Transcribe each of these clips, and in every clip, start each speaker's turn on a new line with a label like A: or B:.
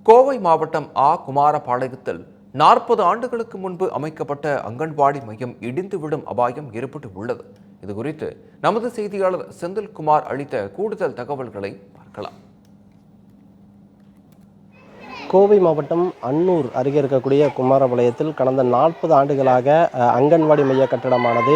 A: கோவை மாவட்டம் குமாரபாளையத்தில் 40 ஆண்டுகளுக்கு முன்பு அமைக்கப்பட்ட அங்கன்வாடி மையம் இடிந்து விடும் அபாயம் ஏற்பட்டு உள்ளது. இதுகுறித்து நமது செய்தியாளர் செந்தில்குமார் அளித்த கூடுதல் தகவல்களை பார்க்கலாம்.
B: கோவை மாவட்டம் அன்னூர் அருகே இருக்கக்கூடிய குமாரபாளையத்தில் கடந்த 40 ஆண்டுகளாக அங்கன்வாடி மைய கட்டடமானது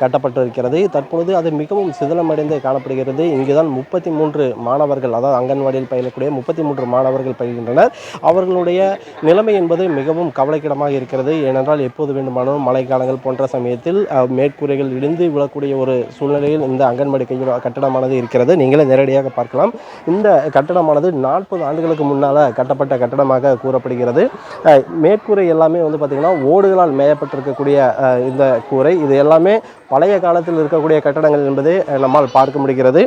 B: கட்டப்பட்டிருக்கிறது. தற்பொழுது அது மிகவும் சிதிலமடைந்து காணப்படுகிறது. இங்குதான் 33 மாணவர்கள், அதாவது அங்கன்வாடியில் பயிலக்கூடிய 33 மாணவர்கள் பயில்கின்றனர். அவர்களுடைய நிலைமை என்பது மிகவும் கவலைக்கிடமாக இருக்கிறது. ஏனென்றால் எப்போது வேண்டுமானாலும் மழைக்காலங்கள் போன்ற சமயத்தில் மேற்கூரைகள் இடிந்து விழக்கூடிய ஒரு சூழ்நிலையில் இந்த அங்கன்வாடி கட்டடமானது இருக்கிறது. நீங்களே நேரடியாக பார்க்கலாம். இந்த கட்டடமானது 40 ஆண்டுகளுக்கு முன்னால் கட்டப்பட்ட கட்டடமாக கூறப்படுகிறது. மேற்கூரை எல்லாமே பார்த்திங்கன்னா ஓடுகளால் மேயப்பட்டிருக்கக்கூடிய இந்த கூரை, இது எல்லாமே பழைய காலத்தில் இருக்கக்கூடிய கட்டடங்கள் என்பதை நம்மால் பார்க்க முடிகிறது.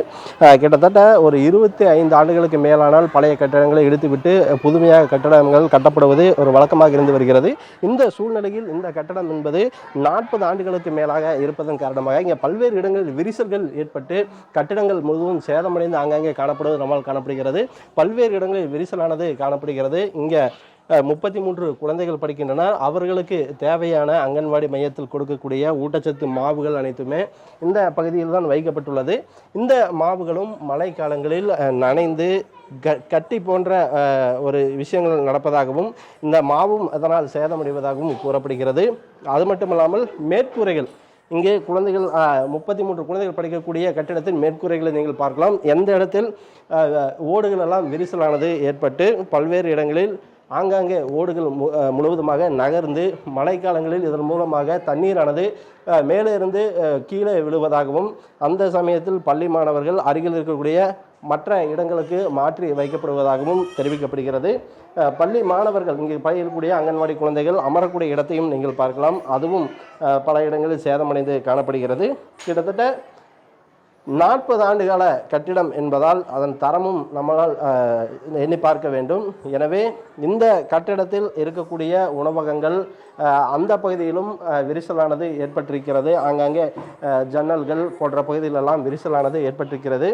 B: கிட்டத்தட்ட ஒரு 25 ஆண்டுகளுக்கு மேலானால் பழைய கட்டடங்களை இடித்துவிட்டு புதுமையாக கட்டடங்கள் கட்டப்படுவது ஒரு வழக்கமாக இருந்து வருகிறது. இந்த சூழ்நிலையில் இந்த கட்டடம் என்பது 40 ஆண்டுகளுக்கு மேலாக இருப்பதன் காரணமாக இங்கே பல்வேறு இடங்களில் விரிசல்கள் ஏற்பட்டு கட்டிடங்கள் முழுவதும் சேதமடைந்து ஆங்காங்கே காணப்படுவது நம்மால் காணப்படுகிறது. பல்வேறு இடங்களில் விரிசலானது காணப்படுகிறது. இங்கே 33 குழந்தைகள் படிக்கின்றனர். அவர்களுக்கு தேவையான அங்கன்வாடி மையத்தில் கொடுக்கக்கூடிய ஊட்டச்சத்து மாவுகள் அனைத்துமே இந்த பகுதியில் தான் வைக்கப்பட்டுள்ளது. இந்த மாவுகளும் மழை காலங்களில் நனைந்து கட்டி போன்ற ஒரு விஷயங்கள் நடப்பதாகவும் இந்த மாவும் அதனால் சேதமடைவதாகவும் கூறப்படுகிறது. அது மட்டுமல்லாமல் மேற்கூரைகள், இங்கே குழந்தைகள் 33 குழந்தைகள் படிக்கக்கூடிய கட்டிடத்தின் மேற்கூரைகளை நீங்கள் பார்க்கலாம். எந்த இடத்தில் ஓடுகள் எல்லாம் விரிசலானது ஏற்பட்டு பல்வேறு இடங்களில் ஆங்காங்கே ஓடுகள் முழுவதுமாக நகர்ந்து மழைக்காலங்களில் இதன் மூலமாக தண்ணீரானது மேலே இருந்து கீழே விழுவதாகவும், அந்த சமயத்தில் பள்ளி மாணவர்கள் அருகில் இருக்கக்கூடிய மற்ற இடங்களுக்கு மாற்றி வைக்கப்படுவதாகவும் தெரிவிக்கப்படுகிறது. பள்ளி மாணவர்கள் இங்கே பயிலக்கூடிய அங்கன்வாடி குழந்தைகள் அமரக்கூடிய இடத்தையும் நீங்கள் பார்க்கலாம். அதுவும் பல இடங்களில் சேதமடைந்து காணப்படுகிறது. கிட்டத்தட்ட 40 ஆண்டுகால கட்டிடம் என்பதால் அதன் தரமும் நம்மளால் எண்ணி பார்க்க வேண்டும். எனவே இந்த கட்டிடத்தில் இருக்கக்கூடிய உணவகங்கள் அந்த பகுதியிலும் விரிசலானது ஏற்பட்டிருக்கிறது. ஆங்காங்கே ஜன்னல்கள் போன்ற பகுதியிலெல்லாம் விரிசலானது ஏற்பட்டிருக்கிறது.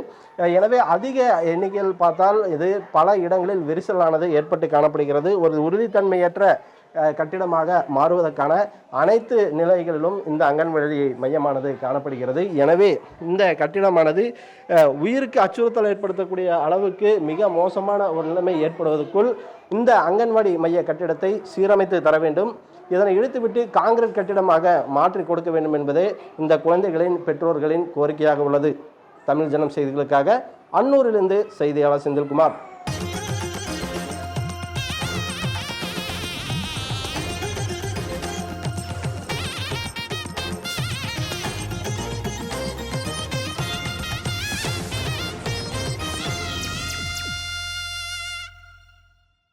B: எனவே அதிக எண்ணிக்கையில் பார்த்தால் இது பல இடங்களில் விரிசலானது ஏற்பட்டு காணப்படுகிறது. ஒரு உறுதித்தன்மையற்ற கட்டிடமாக மாறுவதற்கான அனைத்து நிலைகளிலும் இந்த அங்கன்வாடி மையமானது காணப்படுகிறது. எனவே இந்த கட்டிடமானது உயிருக்கு அச்சுறுத்தல் ஏற்படுத்தக்கூடிய அளவுக்கு மிக மோசமான ஒரு நிலைமை ஏற்படுவதற்குள் இந்த அங்கன்வாடி மைய கட்டிடத்தை சீரமைத்து தர வேண்டும். இதனை இழுத்துவிட்டு காங்கிரீட் கட்டிடமாக மாற்றி கொடுக்க வேண்டும் என்பதே இந்த குழந்தைகளின் பெற்றோர்களின் கோரிக்கையாக உள்ளது. தமிழ் ஜனம் செய்திகளுக்காக அன்னூரிலிருந்து செய்தியாளர் செந்தில்குமார்.